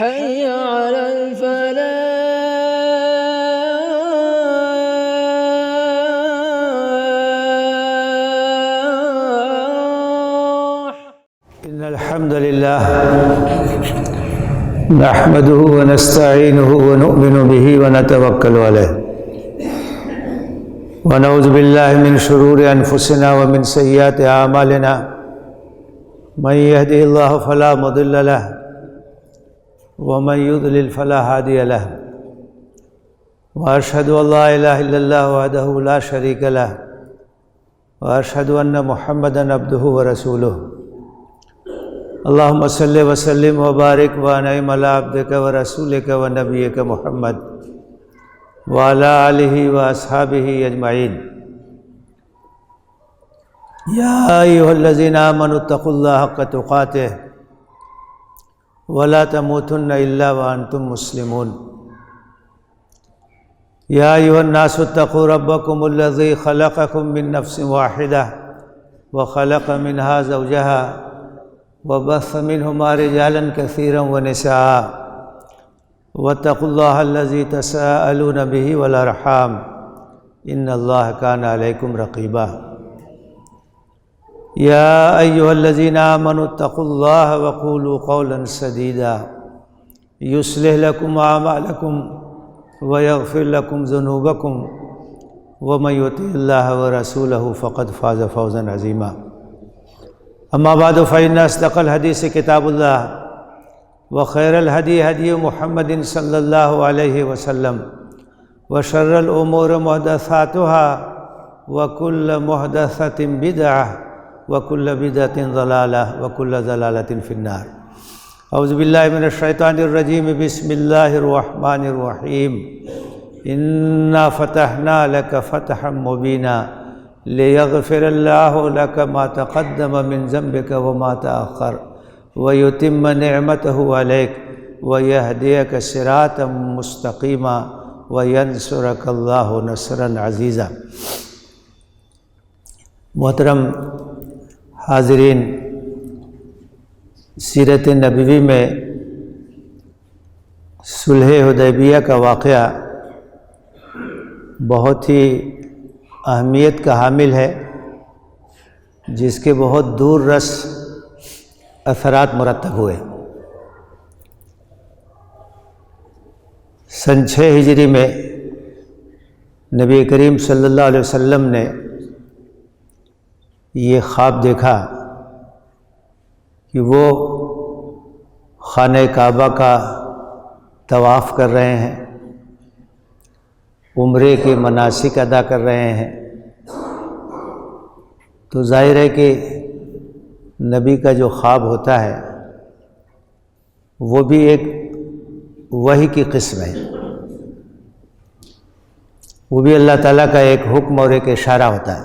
حي على الفلاح. إن الحمد لله نحمده ونستعينه ونؤمن به ونتوكل عليه ونعوذ بالله من شرور أنفسنا ومن سيئات أعمالنا من يهده الله فلا مضل له ومن يضلل فلا هادي له وأشهد أن لا إله إلا الله وحده لا شريك له وأشهد أن محمدا عبده ورسوله. اللهم صل وسلم وبارك وانعم على عبدك ورسولك ونبيك محمد وعلى آلہ واصحابہ اجمعین. یا ایھا الذین آمنوا اتقوا اللہ حق تقاتہ ولا تموتن الا وانتم مسلمون. یا ایھا الناس اتقوا ربکم الذی خلقکم من نفس واحدہ وخلق منها زوجها وبث منهما رجالا كثيرا ونساء واتقوا الله الذي تساءلون به والأرحام إن الله كان عليكم رقيبا. يا أيها الذين آمنوا اتقوا الله وقولوا قولا سديدا يصلح لكم أعمالكم ويغفر لكم ذنوبكم ومن يطع الله ورسوله فقد فاز فوزا عظيما. اما بعد فإن أصدق الحديث كتاب الله وخير الهدي هدي محمد صلى الله عليه وسلم وشر الأمور محدثاتها وكل محدثة بدعة وكل بدعة ضلالة وكل ضلالة في النار. أعوذ بالله من الشيطان الرجيم. بسم الله الرحمن الرحيم. إنا فتحنا لك فتحا مبينا ليغفر الله لك ما تقدم من ذنبك وما تأخر ويتم نعمته عليك ويهديك صراطا مستقيما وينصرك الله نصرا عزيزا. محترم حاضرین، سیرت نبوی میں صلح حدیبیہ کا واقعہ بہت ہی اہمیت کا حامل ہے، جس کے بہت دور رس اثرات مرتب ہوئے. سن 6 ہجری میں نبی کریم صلی اللہ علیہ وسلم نے یہ خواب دیکھا کہ وہ خانہ کعبہ کا طواف کر رہے ہیں، عمرے کے مناسک ادا کر رہے ہیں. تو ظاہر ہے کہ نبی کا جو خواب ہوتا ہے وہ بھی ایک وحی کی قسم ہے، وہ بھی اللہ تعالیٰ کا ایک حکم اور ایک اشارہ ہوتا ہے.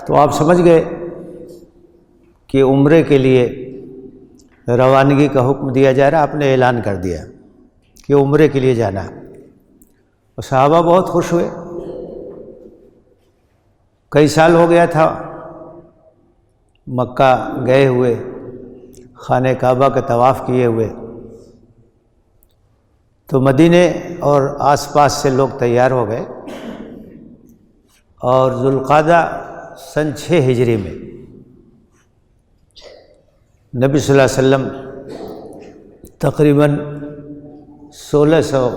تو آپ سمجھ گئے کہ عمرے کے لیے روانگی کا حکم دیا جا رہا. آپ نے اعلان کر دیا کہ عمرے کے لیے جانا ہے. اور صحابہ بہت خوش ہوئے. کئی سال ہو گیا تھا مکہ گئے ہوئے، خانہ کعبہ کا طواف کیے ہوئے. تو مدینے اور آس پاس سے لوگ تیار ہو گئے، اور ذوالقعدہ سن 6 ہجری میں نبی صلی اللہ علیہ وسلم تقریباً 1600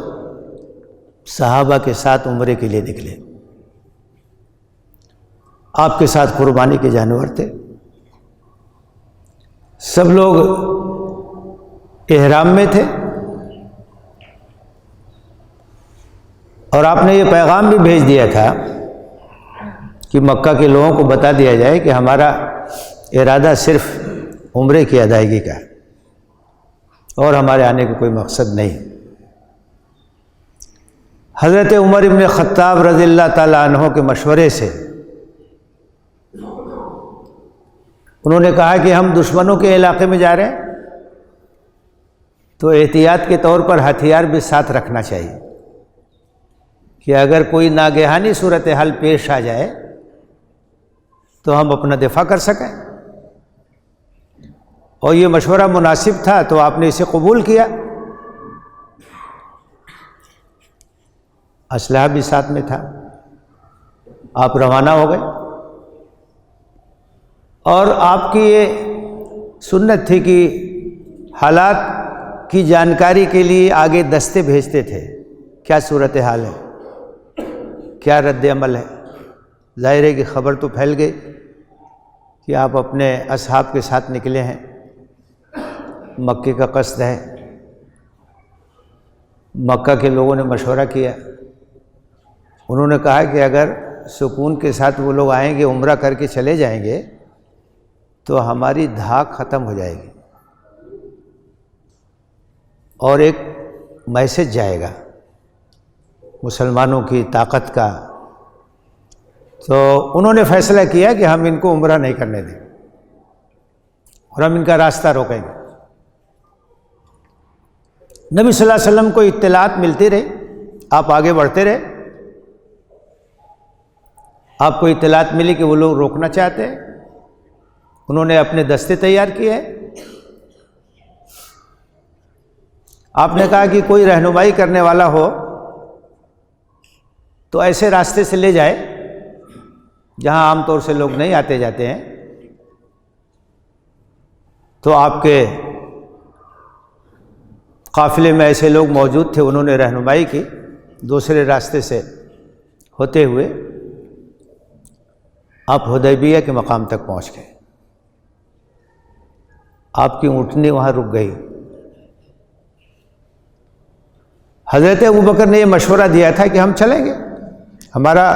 صحابہ کے ساتھ عمرے کے لیے نکلے. آپ کے ساتھ قربانی کے جانور تھے. سب لوگ احرام میں تھے، اور آپ نے یہ پیغام بھی بھیج دیا تھا کہ مکہ کے لوگوں کو بتا دیا جائے کہ ہمارا ارادہ صرف عمرے کی ادائیگی کا ہے اور ہمارے آنے کا کوئی مقصد نہیں. حضرت عمر ابن خطاب رضی اللہ تعالیٰ عنہ کے مشورے سے انہوں نے کہا کہ ہم دشمنوں کے علاقے میں جا رہے ہیں تو احتیاط کے طور پر ہتھیار بھی ساتھ رکھنا چاہیے کہ اگر کوئی ناگہانی صورتحال پیش آ جائے تو ہم اپنا دفاع کر سکیں. اور یہ مشورہ مناسب تھا تو آپ نے اسے قبول کیا. اسلحہ بھی ساتھ میں تھا. آپ روانہ ہو گئے اور آپ کی یہ سنت تھی کہ حالات کی جانکاری کے لیے آگے دستے بھیجتے تھے. کیا صورتحال ہے، کیا رد عمل ہے. ظاہر ہے کہ خبر تو پھیل گئی کہ آپ اپنے اصحاب کے ساتھ نکلے ہیں، مکے کا قصد ہے. مکہ کے لوگوں نے مشورہ کیا. انہوں نے کہا کہ اگر سکون کے ساتھ وہ لوگ آئیں گے، عمرہ کر کے چلے جائیں گے تو ہماری دھاک ختم ہو جائے گی اور ایک میسج جائے گا مسلمانوں کی طاقت کا. تو انہوں نے فیصلہ کیا کہ ہم ان کو عمرہ نہیں کرنے دیں اور ہم ان کا راستہ روکیں گے. نبی صلی اللہ علیہ وسلم کو اطلاعات ملتی رہی، آپ آگے بڑھتے رہے. آپ کو اطلاعات ملی کہ وہ لوگ روکنا چاہتے ہیں. انہوں نے اپنے دستے تیار کیے ہیں. آپ نے کہا کہ کوئی رہنمائی کرنے والا ہو تو ایسے راستے سے لے جائے جہاں عام طور سے لوگ نہیں آتے جاتے ہیں. تو آپ کے قافلے میں ایسے لوگ موجود تھے، انہوں نے رہنمائی کی. دوسرے راستے سے ہوتے ہوئے آپ حدیبیہ کے مقام تک پہنچ گئے. آپ کی اونٹنی وہاں رک گئی. حضرت ابوبکر نے یہ مشورہ دیا تھا کہ ہم چلیں گے، ہمارا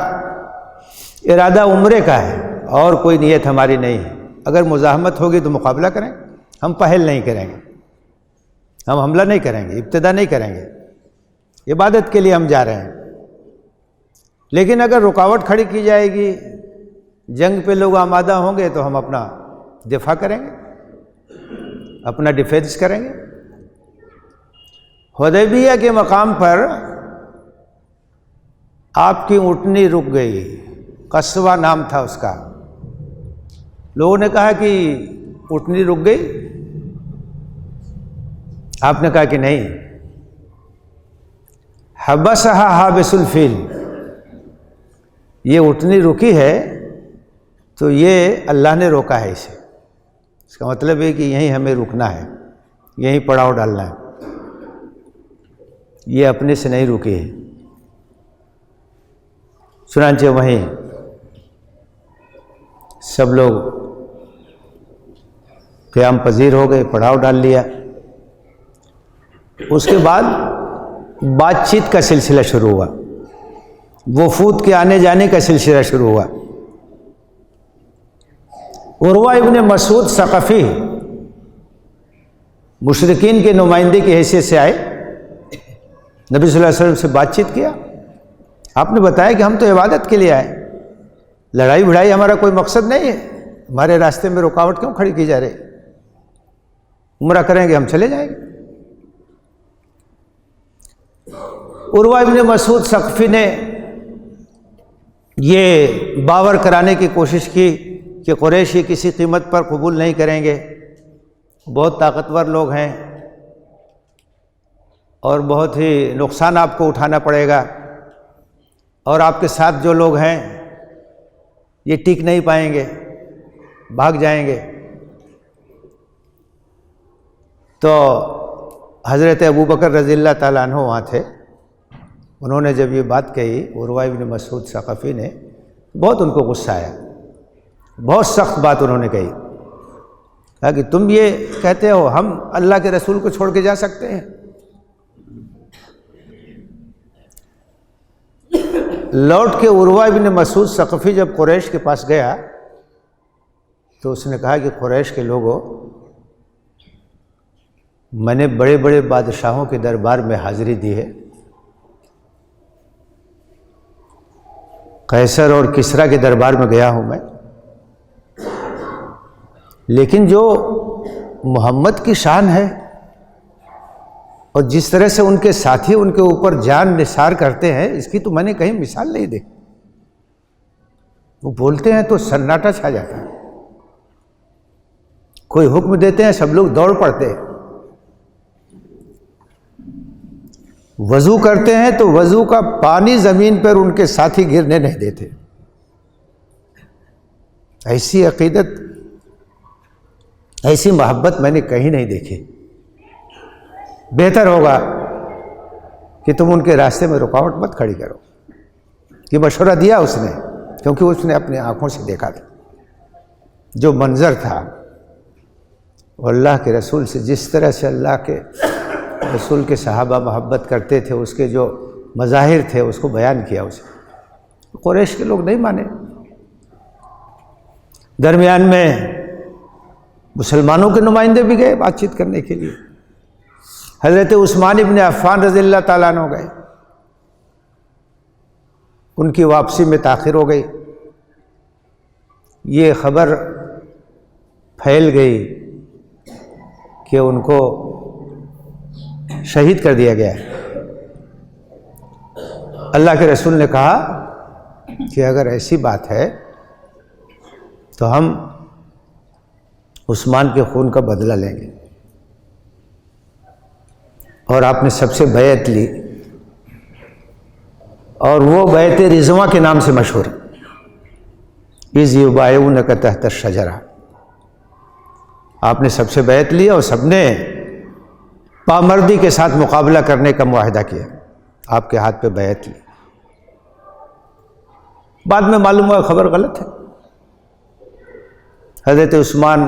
ارادہ عمرے کا ہے اور کوئی نیت ہماری نہیں ہے. اگر مزاحمت ہوگی تو مقابلہ کریں، ہم پہل نہیں کریں گے، ہم حملہ نہیں کریں گے، ابتدا نہیں کریں گے. عبادت کے لیے ہم جا رہے ہیں. لیکن اگر رکاوٹ کھڑی کی جائے گی، جنگ پہ لوگ آمادہ ہوں گے تو ہم اپنا دفاع کریں گے، اپنا ڈیفینس کریں گے. حدیبیہ کے مقام پر آپ کی اونٹنی رک گئی. قصوہ نام تھا اس کا. لوگوں نے کہا کہ اونٹنی رک گئی. آپ نے کہا کہ نہیں، حبسہا حابس الفیل، یہ اونٹنی رکی ہے تو یہ اللہ نے روکا ہے اسے. اس کا مطلب ہے کہ یہیں ہمیں رکنا ہے، یہیں پڑاؤ ڈالنا ہے. یہ اپنے سے نہیں رکی ہے. چنانچہ وہیں سب لوگ قیام پذیر ہو گئے، پڑاؤ ڈال لیا. اس کے بعد بات چیت کا سلسلہ شروع ہوا، وفود کے آنے جانے کا سلسلہ شروع ہوا. عروہ ابن مسعود ثقفی مشرکین کے نمائندے کی حیثیت سے آئے، نبی صلی اللہ علیہ وسلم سے بات چیت کیا. آپ نے بتایا کہ ہم تو عبادت کے لیے آئے، لڑائی بھڑائی ہمارا کوئی مقصد نہیں ہے، ہمارے راستے میں رکاوٹ کیوں کھڑی کی جا رہی؟ عمرہ کریں گے، ہم چلے جائیں گے. عروہ ابن مسعود ثقفی نے یہ باور کرانے کی کوشش کی کہ قریش یہ کسی قیمت پر قبول نہیں کریں گے، بہت طاقتور لوگ ہیں اور بہت ہی نقصان آپ کو اٹھانا پڑے گا، اور آپ کے ساتھ جو لوگ ہیں یہ ٹک نہیں پائیں گے، بھاگ جائیں گے. تو حضرت ابوبکر رضی اللہ تعالیٰ عنہ وہاں تھے. انہوں نے جب یہ بات کہی عروہ ابن مسعود ثقفی نے، بہت ان کو غصہ آیا، بہت سخت بات انہوں نے کہی. کہا کہ تم یہ کہتے ہو ہم اللہ کے رسول کو چھوڑ کے جا سکتے ہیں؟ لوٹ کے عروہ ابن مسعود ثقفی جب قریش کے پاس گیا تو اس نے کہا کہ قریش کے لوگوں، میں نے بڑے بڑے بادشاہوں کے دربار میں حاضری دی ہے، قیصر اور کسریٰ کے دربار میں گیا ہوں میں، لیکن جو محمد کی شان ہے اور جس طرح سے ان کے ساتھی ان کے اوپر جان نثار کرتے ہیں، اس کی تو میں نے کہیں مثال نہیں دی. وہ بولتے ہیں تو سناٹا چھا جاتا ہے. کوئی حکم دیتے ہیں سب لوگ دوڑ پڑتے ہیں، وضو کرتے ہیں تو وضو کا پانی زمین پر ان کے ساتھی گرنے نہیں دیتے۔ ایسی عقیدت، ایسی محبت میں نے کہیں نہیں دیکھی۔ بہتر ہوگا کہ تم ان کے راستے میں رکاوٹ مت کھڑی کرو۔ یہ مشورہ دیا اس نے، کیونکہ اس نے اپنی آنکھوں سے دیکھا تھا جو منظر تھا، وہ اللہ کے رسول سے جس طرح سے اللہ کے رسول کے صحابہ محبت کرتے تھے، اس کے جو مظاہر تھے اس کو بیان کیا اسے۔ قریش کے لوگ نہیں مانے۔ درمیان میں مسلمانوں کے نمائندے بھی گئے بات چیت کرنے کے لیے۔ حضرت عثمان ابن عفان رضی اللہ تعالیٰ عنہ گئے، ان کی واپسی میں تاخیر ہو گئی۔ یہ خبر پھیل گئی کہ ان کو شہید کر دیا گیا ہے۔ اللہ کے رسول نے کہا کہ اگر ایسی بات ہے تو ہم عثمان کے خون کا بدلہ لیں گے، اور آپ نے سب سے بیعت لی، اور وہ بیعت رضواں کے نام سے مشہور ہے، اذ یبایعونک تحت الشجرہ۔ آپ نے سب سے بیعت لی اور سب نے پامردی کے ساتھ مقابلہ کرنے کا معاہدہ کیا، آپ کے ہاتھ پہ بیعت لی۔ بعد میں معلوم ہوا خبر غلط ہے۔ حضرت عثمان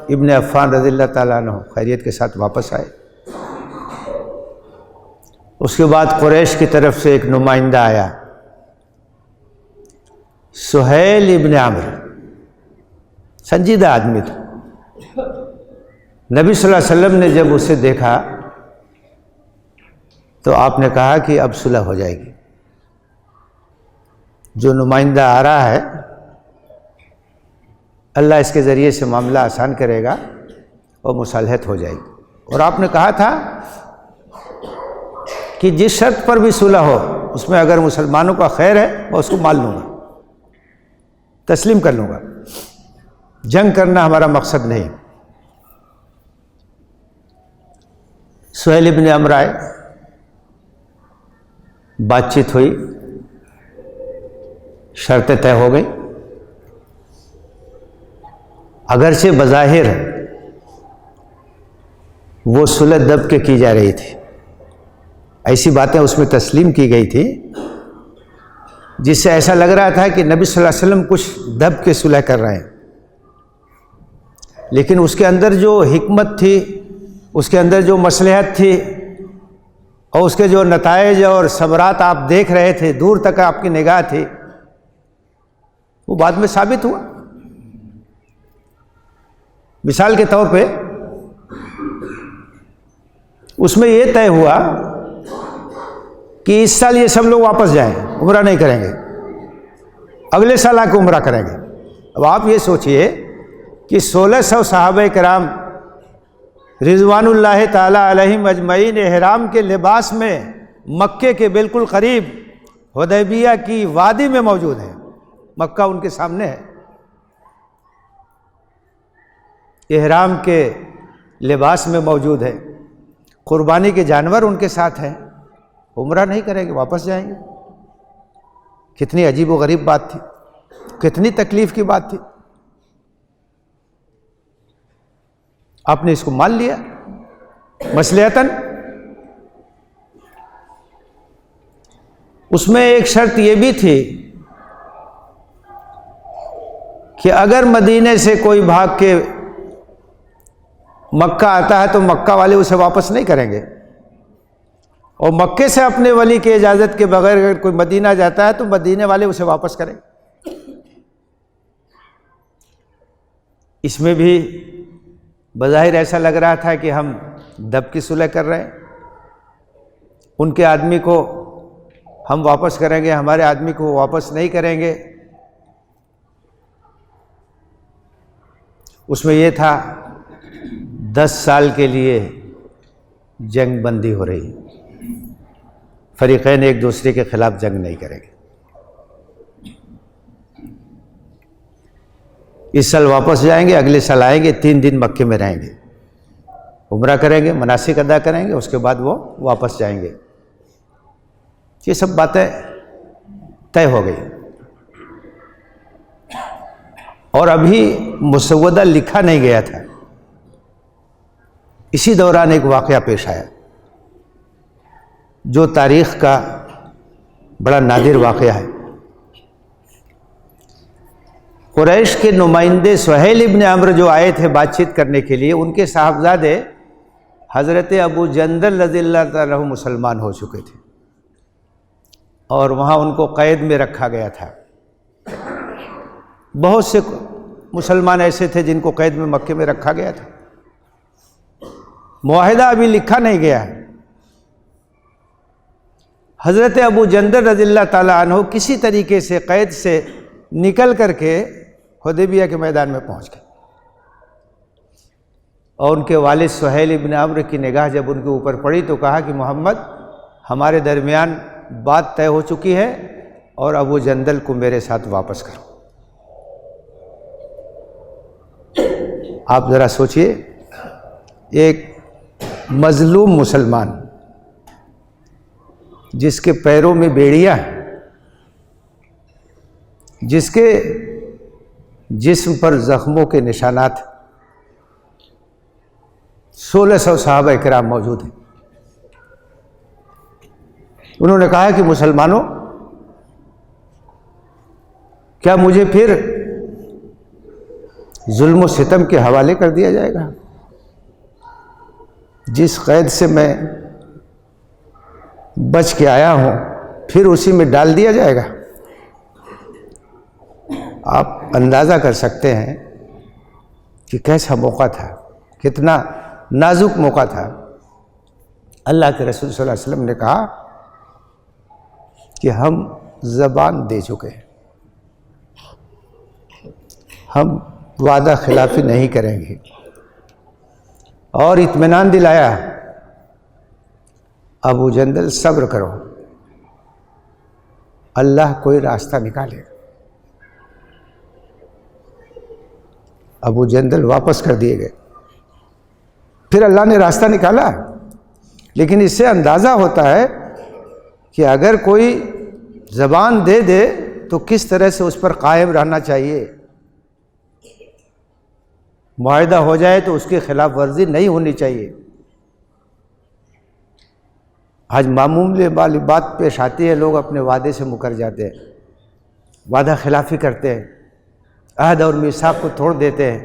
ابن عفان رضی اللہ تعالیٰ عنہ خیریت کے ساتھ واپس آئے۔ اس کے بعد قریش کی طرف سے ایک نمائندہ آیا، سہیل ابن عمرو، سنجیدہ آدمی تھا۔ نبی صلی اللہ علیہ وسلم نے جب اسے دیکھا تو آپ نے کہا کہ اب صلح ہو جائے گی، جو نمائندہ آ رہا ہے اللہ اس کے ذریعے سے معاملہ آسان کرے گا اور مصالحت ہو جائے گی۔ اور آپ نے کہا تھا کہ جس شرط پر بھی صلح ہو اس میں اگر مسلمانوں کا خیر ہے میں اس کو مان لوں گا، تسلیم کر لوں گا، جنگ کرنا ہمارا مقصد نہیں۔ سہیل ابن عمرو آئے، بات چیت ہوئی، شرطیں طے ہو گئی۔ اگرچہ بظاہر وہ صلح دب کے کی جا رہی تھی، ایسی باتیں اس میں تسلیم کی گئی تھی جس سے ایسا لگ رہا تھا کہ نبی صلی اللہ علیہ وسلم کچھ دب کے صلح کر رہے ہیں، لیکن اس کے اندر جو حکمت تھی، اس کے اندر جو مصلحت تھی، اور اس کے جو نتائج اور ثمرات آپ دیکھ رہے تھے، دور تک آپ کی نگاہ تھی، وہ بعد میں ثابت ہوا۔ مثال کے طور پہ اس میں یہ طے ہوا کہ اس سال یہ سب لوگ واپس جائیں، عمرہ نہیں کریں گے، اگلے سال آ کے عمرہ کریں گے۔ اب آپ یہ سوچئے کہ 1600 صحابہ کرام رضوان اللہ تعالیٰ علیہم اجمعین احرام کے لباس میں مکے کے بالکل قریب حدیبیہ کی وادی میں موجود ہیں، مکہ ان کے سامنے ہے، احرام کے لباس میں موجود ہے، قربانی کے جانور ان کے ساتھ ہیں، عمرہ نہیں کریں گے، واپس جائیں گے۔ کتنی عجیب و غریب بات تھی، کتنی تکلیف کی بات تھی۔ آپ نے اس کو مان لیا مصلحتاً۔ اس میں ایک شرط یہ بھی تھی کہ اگر مدینے سے کوئی بھاگ کے مکہ آتا ہے تو مکہ والے اسے واپس نہیں کریں گے، اور مکے سے اپنے ولی کی اجازت کے بغیر اگر کوئی مدینہ جاتا ہے تو مدینے والے اسے واپس کریں گے۔ اس میں بھی بظاہر ایسا لگ رہا تھا کہ ہم دب کی صلح کر رہے ہیں، ان کے آدمی کو ہم واپس کریں گے، ہمارے آدمی کو واپس نہیں کریں گے۔ اس میں یہ تھا 10 سال کے لیے جنگ بندی ہو رہی، فریقین ایک دوسرے کے خلاف جنگ نہیں کریں گے۔ اس سال واپس جائیں گے، اگلے سال آئیں گے، 3 دن مکے میں رہیں گے، عمرہ کریں گے، مناسک ادا کریں گے، اس کے بعد وہ واپس جائیں گے۔ یہ سب باتیں طے ہو گئی، اور ابھی مسودہ لکھا نہیں گیا تھا۔ اسی دوران ایک واقعہ پیش آیا جو تاریخ کا بڑا نادر واقعہ ہے۔ قریش کے نمائندے سہیل ابن عمرو جو آئے تھے بات چیت کرنے کے لیے، ان کے صاحبزادے حضرت ابو جندل رضی اللہ تعالیٰ عنہ مسلمان ہو چکے تھے، اور وہاں ان کو قید میں رکھا گیا تھا۔ بہت سے مسلمان ایسے تھے جن کو قید میں مکے میں رکھا گیا تھا۔ معاہدہ ابھی لکھا نہیں گیا ہے۔ حضرت ابو جندل رضی اللہ تعالیٰ عنہ کسی طریقے سے قید سے نکل کر کے حدیبیہ کے میدان میں پہنچ گئے، اور ان کے والد سہیل ابن عمرو کی نگاہ جب ان کے اوپر پڑی تو کہا کہ محمد، ہمارے درمیان بات طے ہو چکی ہے، اور ابو جندل کو میرے ساتھ واپس کرو۔ آپ ذرا سوچئے، ایک مظلوم مسلمان جس کے پیروں میں بیڑیاں ہیں، جس کے جسم پر زخموں کے نشانات، 1600 صحابہ کرام موجود ہیں، انہوں نے کہا کہ مسلمانوں، کیا مجھے پھر ظلم و ستم کے حوالے کر دیا جائے گا؟ جس قید سے میں بچ کے آیا ہوں پھر اسی میں ڈال دیا جائے گا؟ آپ اندازہ کر سکتے ہیں کہ کیسا موقع تھا، کتنا نازک موقع تھا۔ اللہ کے رسول صلی اللہ علیہ وسلم نے کہا کہ ہم زبان دے چکے ہیں، ہم وعدہ خلافی نہیں کریں گے، اور اطمینان دلایا، ابو جندل صبر کرو، اللہ کوئی راستہ نکالے۔ ابو جندل واپس کر دیے گئے، پھر اللہ نے راستہ نکالا۔ لیکن اس سے اندازہ ہوتا ہے کہ اگر کوئی زبان دے دے تو کس طرح سے اس پر قائم رہنا چاہیے۔ معاہدہ ہو جائے تو اس کی خلاف ورزی نہیں ہونی چاہیے۔ آج معمولی والی بات پیش آتی ہے، لوگ اپنے وعدے سے مکر جاتے ہیں، وعدہ خلافی کرتے ہیں، عہد اور میثاق کو توڑ دیتے ہیں۔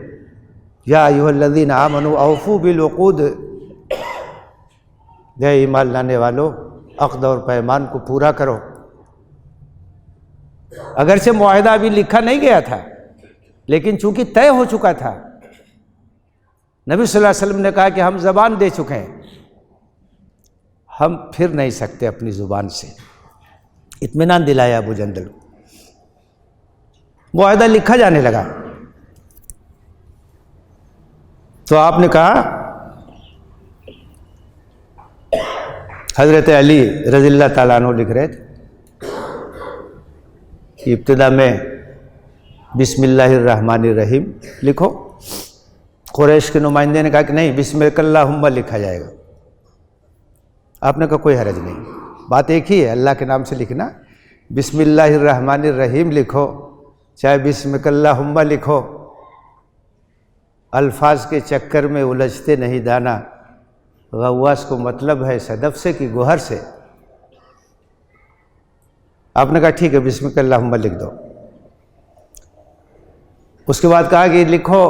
یا ایھا الذین آمنوا اوفوا بالعقود، اے ایمان لانے والو، عقد اور پیمان کو پورا کرو۔ اگرچہ معاہدہ ابھی لکھا نہیں گیا تھا، لیکن چونکہ طے ہو چکا تھا، نبی صلی اللہ علیہ وسلم نے کہا کہ ہم زبان دے چکے ہیں، ہم پھر نہیں سکتے اپنی زبان سے۔ اطمینان دلایا ابو جندل کو، معاہدہ لکھا جانے لگا۔ تو آپ نے کہا، حضرت علی رضی اللہ تعالیٰ عنہ لکھ رہے تھے کہ ابتدا میں بسم اللہ الرحمن الرحیم لکھو۔ قریش کے نمائندے نے کہا کہ نہیں، بسمک اللہم لکھا جائے گا۔ آپ نے کہا کوئی حرج نہیں، بات ایک ہی ہے، اللہ کے نام سے لکھنا، بسم اللہ الرحمن الرحیم لکھو، چاہے بسمک اللہم لکھو۔ الفاظ کے چکر میں الجھتے نہیں دانا، غواص کو مطلب ہے صدف سے کہ گوہر سے۔ آپ نے کہا ٹھیک ہے، بسمک اللہم لکھ دو۔ اس کے بعد کہا کہ لکھو،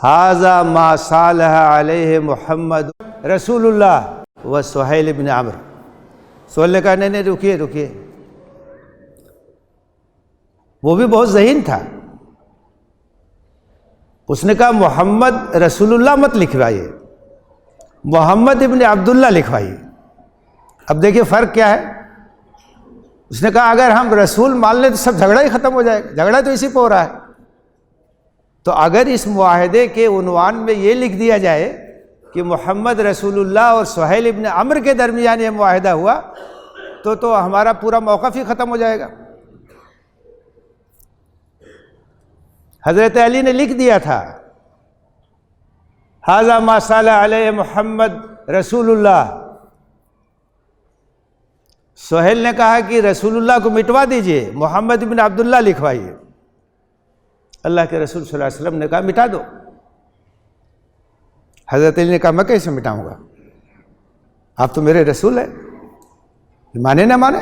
ھذا ما صالح علیہ محمد رسول اللہ و سہیل بن عمرو۔ سہیل نے کہا نہیں رکیے، وہ بھی بہت ذہین تھا، اس نے کہا محمد رسول اللہ مت لکھوائیے، محمد ابن عبداللہ لکھوائیے۔ اب دیکھیے فرق کیا ہے۔ اس نے کہا اگر ہم رسول مان لیں تو سب جھگڑا ہی ختم ہو جائے گا، جھگڑا تو اسی پہ ہو رہا ہے۔ تو اگر اس معاہدے کے عنوان میں یہ لکھ دیا جائے کہ محمد رسول اللہ اور سہیل ابن عمرو کے درمیان یہ معاہدہ ہوا تو ہمارا پورا موقف ہی ختم ہو جائے گا۔ حضرت علی نے لکھ دیا تھا ھذا ما صلی علیہ محمد رسول اللہ. سہیل نے کہا کہ رسول اللہ کو مٹوا دیجئے، محمد بن عبداللہ لکھوائیے. اللہ کے رسول صلی اللہ علیہ وسلم نے کہا مٹا دو. حضرت علی نے کہا میں کیسے مٹاؤں گا، آپ تو میرے رسول ہیں، مانے نہ مانے.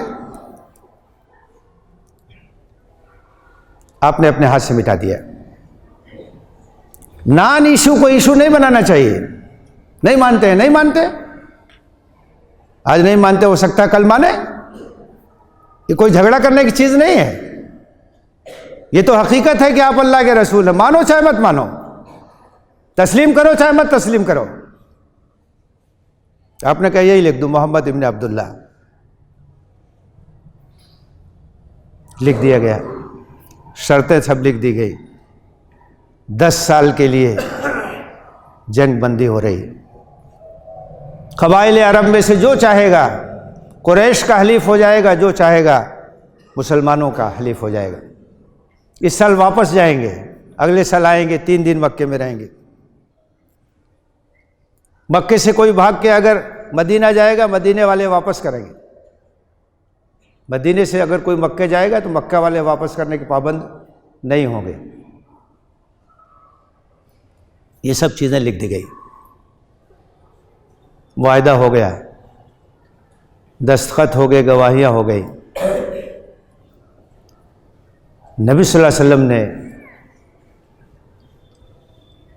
آپ نے اپنے ہاتھ سے مٹا دیا. نان ایشو کو ایشو نہیں بنانا چاہیے. نہیں مانتے ہیں، نہیں مانتے، آج نہیں مانتے، ہو سکتا ہے کل مانے. یہ کوئی جھگڑا کرنے کی چیز نہیں ہے، یہ تو حقیقت ہے کہ آپ اللہ کے رسول ہیں. مانو چاہے مت مانو، تسلیم کرو چاہے مت تسلیم کرو. آپ نے کہا یہی لکھ دو محمد ابن عبداللہ. لکھ دیا گیا، شرطیں سب لکھ دی گئی. 10 سال کے لیے جنگ بندی ہو رہی. قبائل عرب میں سے جو چاہے گا قریش کا حلیف ہو جائے گا، جو چاہے گا مسلمانوں کا حلیف ہو جائے گا. اس سال واپس جائیں گے، اگلے سال آئیں گے، 3 دن مکے میں رہیں گے. مکے سے کوئی بھاگ کے اگر مدینہ جائے گا، مدینے والے واپس کریں گے. مدینے سے اگر کوئی مکے جائے گا تو مکہ والے واپس کرنے کے پابند نہیں ہوں گے. یہ سب چیزیں لکھ دی گئی. معاہدہ ہو گیا، دستخط ہو گئے، گواہیاں ہو گئی. نبی صلی اللہ علیہ وسلم نے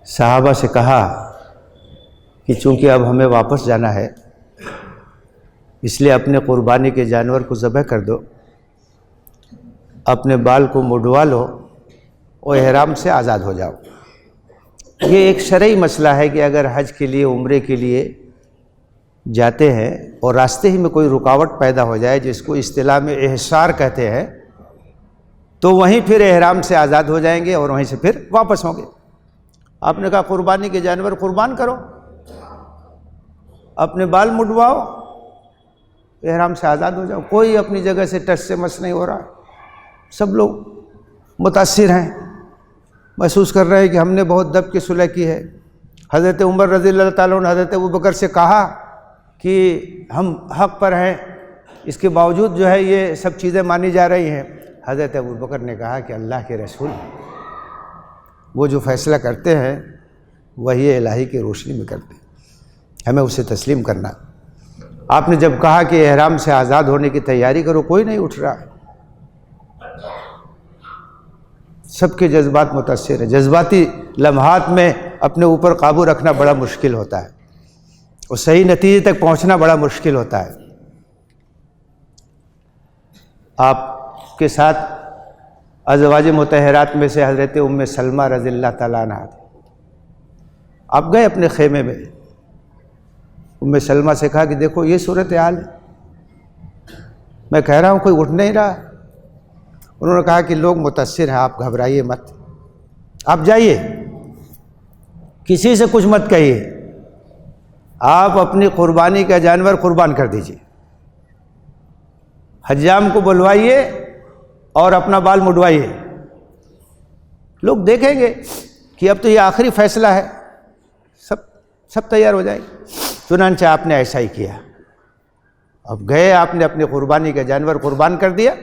صحابہ سے کہا کہ چونکہ اب ہمیں واپس جانا ہے، اس لیے اپنے قربانی کے جانور کو ذبح کر دو، اپنے بال کو مڈوا لو اور احرام سے آزاد ہو جاؤ. یہ ایک شرعی مسئلہ ہے کہ اگر حج کے لیے، عمرے کے لیے جاتے ہیں اور راستے ہی میں کوئی رکاوٹ پیدا ہو جائے، جس کو اصطلاح میں احصار کہتے ہیں، تو وہیں پھر احرام سے آزاد ہو جائیں گے اور وہیں سے پھر واپس ہوں گے. آپ نے کہا قربانی کے جانور قربان کرو، اپنے بال مڈواؤ، احرام سے آزاد ہو جاؤ. کوئی اپنی جگہ سے ٹس سے مس نہیں ہو رہا. سب لوگ متاثر ہیں، محسوس کر رہے ہیں کہ ہم نے بہت دب کی صلح کی ہے. حضرت عمر رضی اللہ تعالیٰ نے حضرت ابوبکر سے کہا کہ ہم حق پر ہیں، اس کے باوجود جو ہے یہ سب چیزیں مانی جا رہی ہیں. حضرت ابوبکر نے کہا کہ اللہ کے رسول وہ جو فیصلہ کرتے ہیں وہی الہی کی روشنی میں کرتے ہیں، ہمیں اسے تسلیم کرنا. آپ نے جب کہا کہ احرام سے آزاد ہونے کی تیاری کرو، کوئی نہیں اٹھ رہا. سب کے جذبات متاثر ہیں. جذباتی لمحات میں اپنے اوپر قابو رکھنا بڑا مشکل ہوتا ہے، اور صحیح نتیجے تک پہنچنا بڑا مشکل ہوتا ہے. آپ کے ساتھ ازواج مطہرات میں سے حضرت ام سلمہ رضی اللہ تعالیٰ عنہا تھی. آپ گئے اپنے خیمے میں، ام سلمہ سے کہا کہ دیکھو یہ صورتحال ہے، میں کہہ رہا ہوں کوئی اٹھ نہیں رہا. انہوں نے کہا کہ لوگ متاثر ہیں، آپ گھبرائیے مت، آپ جائیے، کسی سے کچھ مت کہیے، آپ اپنی قربانی کا جانور قربان کر دیجیے، حجام کو بلوائیے اور اپنا بال مڈوائیے. لوگ دیکھیں گے کہ اب تو یہ آخری فیصلہ ہے، سب تیار ہو جائیں گے. چنانچہ آپ نے ایسا ہی کیا. اب گئے، آپ نے اپنی قربانی کا جانور قربان کر دیا،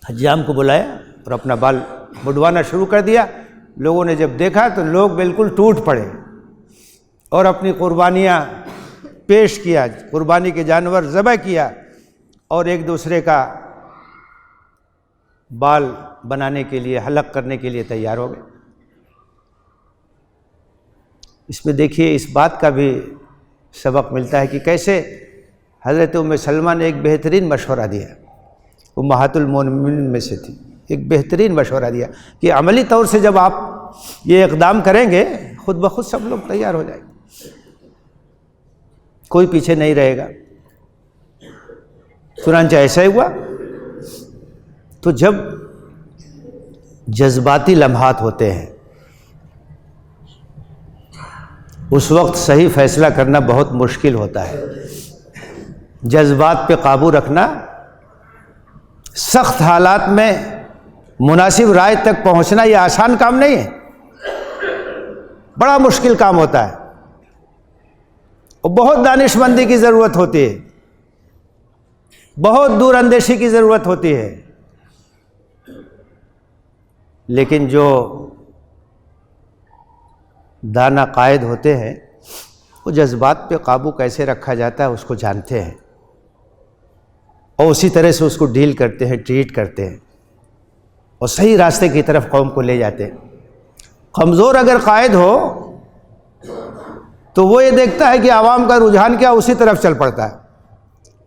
حجام کو بلایا اور اپنا بال مڈوانا شروع کر دیا. لوگوں نے جب دیکھا تو لوگ بالکل ٹوٹ پڑے اور اپنی قربانیاں پیش کیا، قربانی کے جانور ذبح کیا اور ایک دوسرے کا بال بنانے کے لیے، حلق کرنے کے لیے تیار ہو گئے. اس میں دیکھیے اس بات کا بھی سبق ملتا ہے کہ کیسے حضرت ام سلمہ نے ایک بہترین مشورہ دیا، امہات المومنین میں سے تھی، ایک بہترین مشورہ دیا کہ عملی طور سے جب آپ یہ اقدام کریں گے خود بخود سب لوگ تیار ہو جائیں گے، کوئی پیچھے نہیں رہے گا. چنانچہ ایسا ہی ہوا. تو جب جذباتی لمحات ہوتے ہیں اس وقت صحیح فیصلہ کرنا بہت مشکل ہوتا ہے. جذبات پہ قابو رکھنا، سخت حالات میں مناسب رائے تک پہنچنا یہ آسان کام نہیں ہے، بڑا مشکل کام ہوتا ہے، اور بہت دانش مندی کی ضرورت ہوتی ہے، بہت دور اندیشی کی ضرورت ہوتی ہے۔ لیکن جو دانا قائد ہوتے ہیں وہ جذبات پہ قابو کیسے رکھا جاتا ہے اس کو جانتے ہیں، اور اسی طرح سے اس کو ڈیل کرتے ہیں، ٹریٹ کرتے ہیں، اور صحیح راستے کی طرف قوم کو لے جاتے ہیں۔ کمزور اگر قائد ہو تو وہ یہ دیکھتا ہے کہ عوام کا رجحان کیا، اسی طرف چل پڑتا ہے۔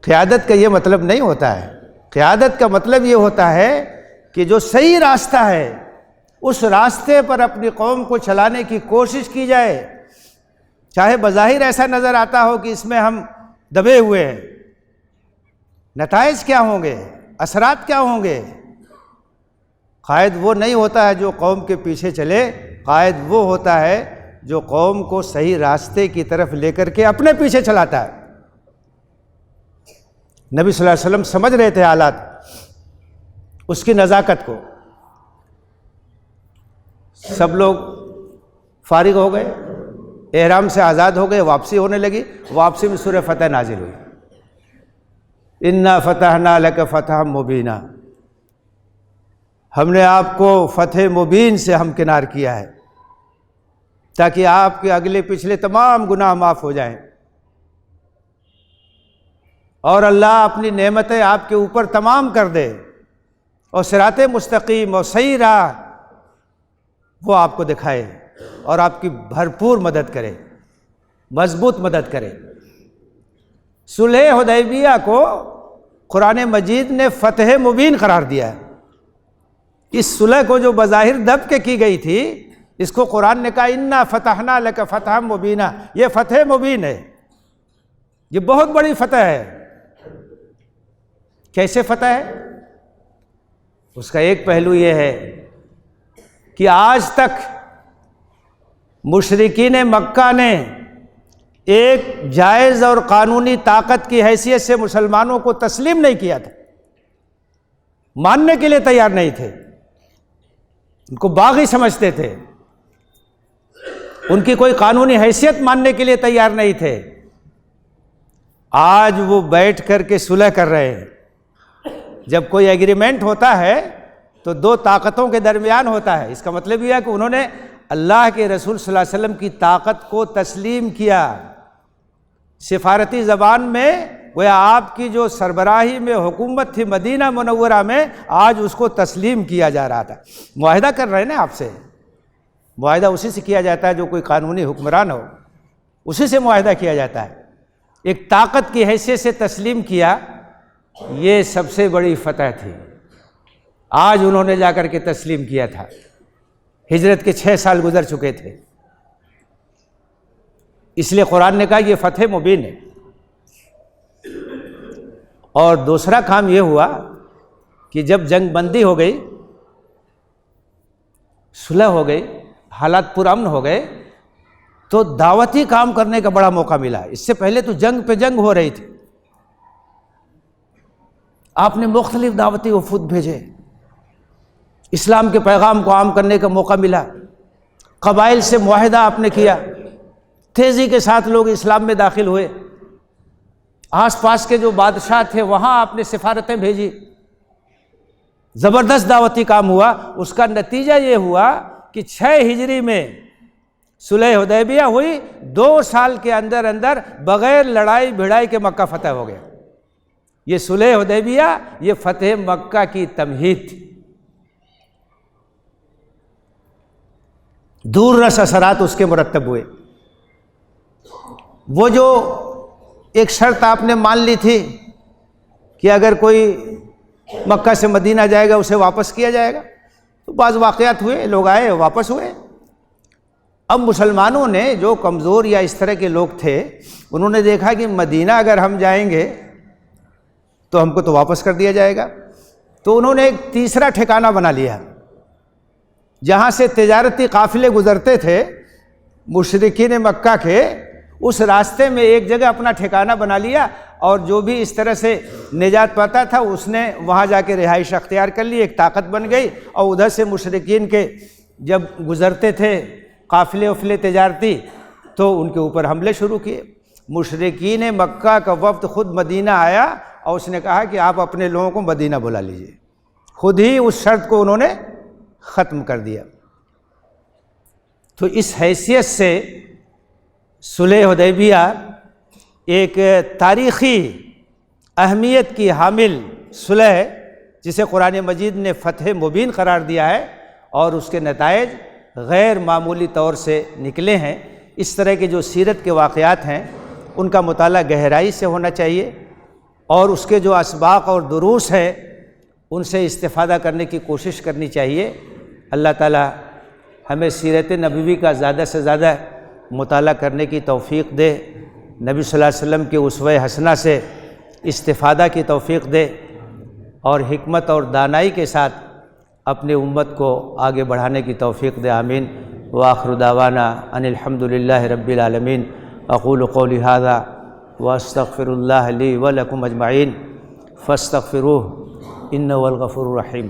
قیادت کا یہ مطلب نہیں ہوتا ہے، قیادت کا مطلب یہ ہوتا ہے کہ جو صحیح راستہ ہے اس راستے پر اپنی قوم کو چلانے کی کوشش کی جائے، چاہے بظاہر ایسا نظر آتا ہو کہ اس میں ہم دبے ہوئے ہیں، نتائج کیا ہوں گے، اثرات کیا ہوں گے۔ قائد وہ نہیں ہوتا ہے جو قوم کے پیچھے چلے، قائد وہ ہوتا ہے جو قوم کو صحیح راستے کی طرف لے کر کے اپنے پیچھے چلاتا ہے۔ نبی صلی اللہ علیہ وسلم سمجھ رہے تھے حالات، اس کی نزاکت کو۔ سب لوگ فارغ ہو گئے، احرام سے آزاد ہو گئے، واپسی ہونے لگی۔ واپسی میں سورہ فتح نازل ہوئی، انا فتحنا لک فتحا مبینا، ہم نے آپ کو فتح مبین سے ہمکنار کیا ہے تاکہ آپ کے اگلے پچھلے تمام گناہ معاف ہو جائیں، اور اللہ اپنی نعمتیں آپ کے اوپر تمام کر دے، اور صراط مستقیم اور صحیح راہ وہ آپ کو دکھائے، اور آپ کی بھرپور مدد کرے، مضبوط مدد کرے۔ صلح حدیبیہ کو قرآن مجید نے فتح مبین قرار دیا ہے۔ اس صلح کو جو بظاہر دب کے کی گئی تھی، اس کو قرآن نے کہا انا فتحنا لک فتحا مبینا، یہ فتح مبین ہے، یہ بہت بڑی فتح ہے۔ کیسے فتح ہے؟ اس کا ایک پہلو یہ ہے کہ آج تک مشرکین مکہ نے ایک جائز اور قانونی طاقت کی حیثیت سے مسلمانوں کو تسلیم نہیں کیا تھا، ماننے کے لیے تیار نہیں تھے، ان کو باغی سمجھتے تھے، ان کی کوئی قانونی حیثیت ماننے کے لیے تیار نہیں تھے۔ آج وہ بیٹھ کر کے صلح کر رہے ہیں۔ جب کوئی ایگریمنٹ ہوتا ہے تو دو طاقتوں کے درمیان ہوتا ہے، اس کا مطلب یہ ہے کہ انہوں نے اللہ کے رسول صلی اللہ علیہ وسلم کی طاقت کو تسلیم کیا۔ سفارتی زبان میں گویا آپ کی جو سربراہی میں حکومت تھی مدینہ منورہ میں، آج اس کو تسلیم کیا جا رہا تھا۔ معاہدہ کر رہے ہیں نا آپ سے، معاہدہ اسی سے کیا جاتا ہے جو کوئی قانونی حکمران ہو، اسی سے معاہدہ کیا جاتا ہے۔ ایک طاقت کی حیثیت سے تسلیم کیا، یہ سب سے بڑی فتح تھی۔ آج انہوں نے جا کر کے تسلیم کیا تھا، ہجرت کے 6 سال گزر چکے تھے، اس لیے قرآن نے کہا یہ فتح مبین ہے۔ اور دوسرا کام یہ ہوا کہ جب جنگ بندی ہو گئی، صلح ہو گئی، حالات پرامن ہو گئے، تو دعوتی کام کرنے کا بڑا موقع ملا۔ اس سے پہلے تو جنگ پہ جنگ ہو رہی تھی، آپ نے مختلف دعوتی وفود بھیجے، اسلام کے پیغام کو عام کرنے کا موقع ملا، قبائل سے معاہدہ آپ نے کیا، تیزی کے ساتھ لوگ اسلام میں داخل ہوئے، آس پاس کے جو بادشاہ تھے وہاں آپ نے سفارتیں بھیجی، زبردست دعوتی کام ہوا۔ اس کا نتیجہ یہ ہوا کہ 6 ہجری میں صلح حدیبیہ ہوئی، 2 سال کے اندر اندر بغیر لڑائی بھڑائی کے مکہ فتح ہو گیا۔ یہ صلح حدیبیہ یہ فتح مکہ کی تمہید تھی۔ دور رس اثرات اس کے مرتب ہوئے۔ وہ جو ایک شرط آپ نے مان لی تھی کہ اگر کوئی مکہ سے مدینہ جائے گا اسے واپس کیا جائے گا، تو بعض واقعات ہوئے، لوگ آئے واپس ہوئے۔ اب مسلمانوں نے جو کمزور یا اس طرح کے لوگ تھے، انہوں نے دیکھا کہ مدینہ اگر ہم جائیں گے تو ہم کو تو واپس کر دیا جائے گا، تو انہوں نے ایک تیسرا ٹھکانہ بنا لیا، جہاں سے تجارتی قافلے گزرتے تھے مشرکین مکہ کے، اس راستے میں ایک جگہ اپنا ٹھکانہ بنا لیا، اور جو بھی اس طرح سے نجات پاتا تھا اس نے وہاں جا کے رہائش اختیار کر لی، ایک طاقت بن گئی، اور ادھر سے مشرکین کے جب گزرتے تھے قافلے وفلے تجارتی تو ان کے اوپر حملے شروع کیے۔ مشرکین مکہ کا وفد خود مدینہ آیا اور اس نے کہا کہ آپ اپنے لوگوں کو مدینہ بلا لیجئے، خود ہی اس شرط کو انہوں نے ختم کر دیا۔ تو اس حیثیت سے صلح حدیبیہ ایک تاریخی اہمیت کی حامل صلح ہے، جسے قرآن مجید نے فتح مبین قرار دیا ہے، اور اس کے نتائج غیر معمولی طور سے نکلے ہیں۔ اس طرح کے جو سیرت کے واقعات ہیں ان کا مطالعہ گہرائی سے ہونا چاہیے، اور اس کے جو اسباق اور دروس ہیں ان سے استفادہ کرنے کی کوشش کرنی چاہیے۔ اللہ تعالی ہمیں سیرت نبوی کا زیادہ سے زیادہ مطالعہ کرنے کی توفیق دے، نبی صلی اللہ علیہ وسلم کے اسوہ حسنہ سے استفادہ کی توفیق دے، اور حکمت اور دانائی کے ساتھ اپنی امت کو آگے بڑھانے کی توفیق دے، آمین۔ وآخر دعوانا ان الحمد للہ رب العالمین۔ اقول قولی ھذا واستغفر اللہ لی ولکم اجمعین فاستغفروہ انہ هو الغفور الرحیم۔